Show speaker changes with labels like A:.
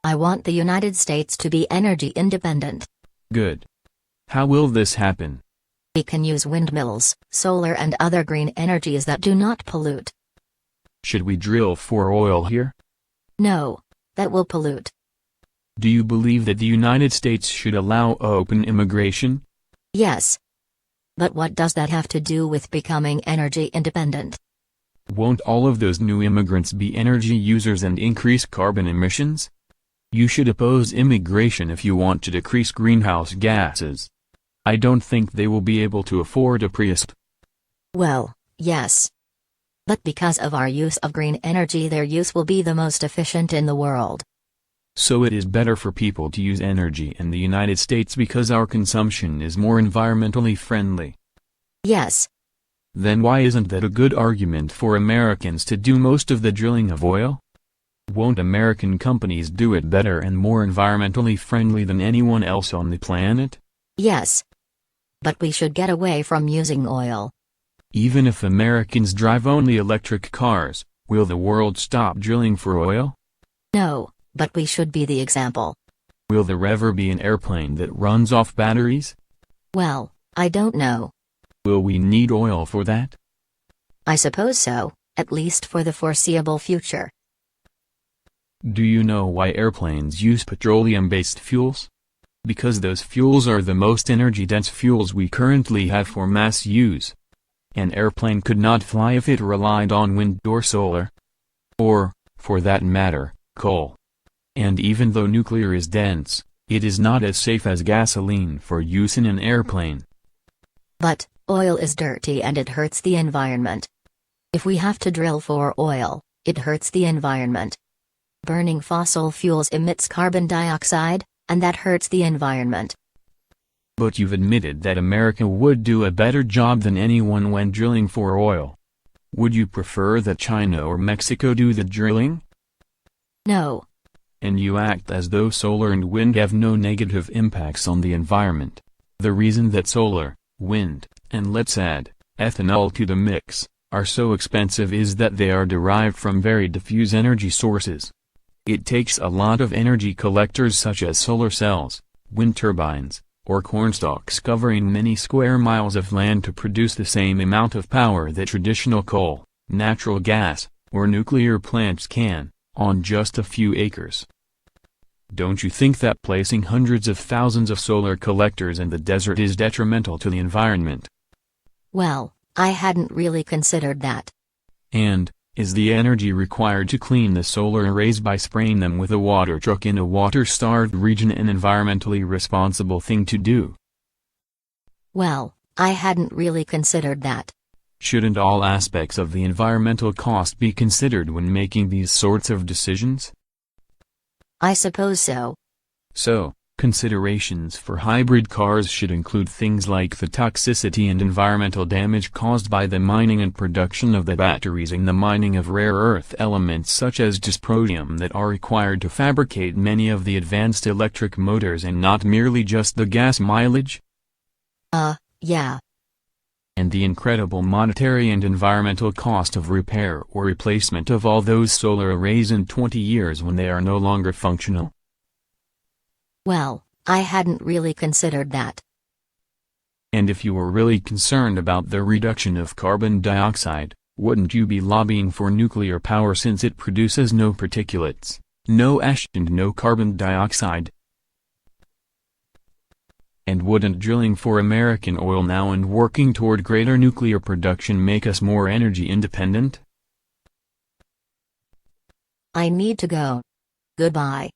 A: I want the United States to be energy independent.
B: Good. How will this happen?
A: We can use windmills, solar and other green energies that do not pollute.
B: Should we drill for oil here?
A: No, that will pollute.
B: Do you believe that the United States should allow open immigration?
A: Yes. But what does that have to do with becoming energy independent?
B: Won't all of those new immigrants be energy users and increase carbon emissions? You should oppose immigration if you want to decrease greenhouse gases. I don't think they will be able to afford a Prius.
A: Well, yes. But because of our use of green energy, their use will be the most efficient in the world.
B: So it is better for people to use energy in the United States because our consumption is more environmentally friendly.
A: Yes.
B: Then why isn't that a good argument for Americans to do most of the drilling of oil? Won't American companies do it better and more environmentally friendly than anyone else on the planet?
A: Yes. But we should get away from using oil.
B: Even if Americans drive only electric cars, will the world stop drilling for oil?
A: No, but we should be the example.
B: Will there ever be an airplane that runs off batteries?
A: Well, I don't know.
B: Will we need oil for that?
A: I suppose so, at least for the foreseeable future.
B: Do you know why airplanes use petroleum-based fuels? Because those fuels are the most energy-dense fuels we currently have for mass use. An airplane could not fly if it relied on wind or solar. Or, for that matter, coal. And even though nuclear is dense, it is not as safe as gasoline for use in an airplane.
A: But, oil is dirty and it hurts the environment. If we have to drill for oil, it hurts the environment. Burning fossil fuels emits carbon dioxide, and that hurts the environment.
B: But you've admitted that America would do a better job than anyone when drilling for oil. Would you prefer that China or Mexico do the drilling?
A: No.
B: And you act as though solar and wind have no negative impacts on the environment. The reason that solar, wind, and let's add, ethanol to the mix, are so expensive is that they are derived from very diffuse energy sources. It takes a lot of energy collectors such as solar cells, wind turbines, or cornstalks covering many square miles of land to produce the same amount of power that traditional coal, natural gas, or nuclear plants can, on just a few acres. Don't you think that placing hundreds of thousands of solar collectors in the desert is detrimental to the environment?
A: Well, I hadn't really considered that.
B: And, is the energy required to clean the solar arrays by spraying them with a water truck in a water-starved region an environmentally responsible thing to do?
A: Well, I hadn't really considered that.
B: Shouldn't all aspects of the environmental cost be considered when making these sorts of decisions?
A: I suppose so.
B: So, considerations for hybrid cars should include things like the toxicity and environmental damage caused by the mining and production of the batteries and the mining of rare earth elements such as dysprosium that are required to fabricate many of the advanced electric motors and not merely just the gas mileage?
A: Yeah.
B: And the incredible monetary and environmental cost of repair or replacement of all those solar arrays in 20 years when they are no longer functional?
A: Well, I hadn't really considered that.
B: And if you were really concerned about the reduction of carbon dioxide, wouldn't you be lobbying for nuclear power since it produces no particulates, no ash and no carbon dioxide? And wouldn't drilling for American oil now and working toward greater nuclear production make us more energy independent?
A: I need to go. Goodbye.